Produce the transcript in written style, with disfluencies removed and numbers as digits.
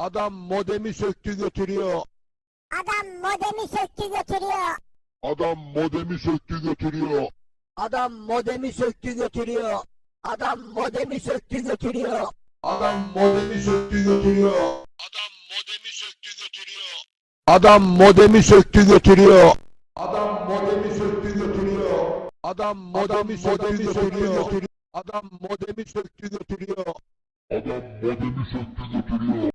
Adam modemi söktü götürüyor. Adam modemi söktü götürüyor. Adam modemi söktü götürüyor. Adam modemi söktü götürüyor. Adam modemi söktü götürüyor. Adam modemi söktü götürüyor. Adam modemi söktü götürüyor. Adam modemi söktü götürüyor. Adam modemi söktü götürüyor. Adam modemi söktü götürüyor. Adam modemi söktü götürüyor.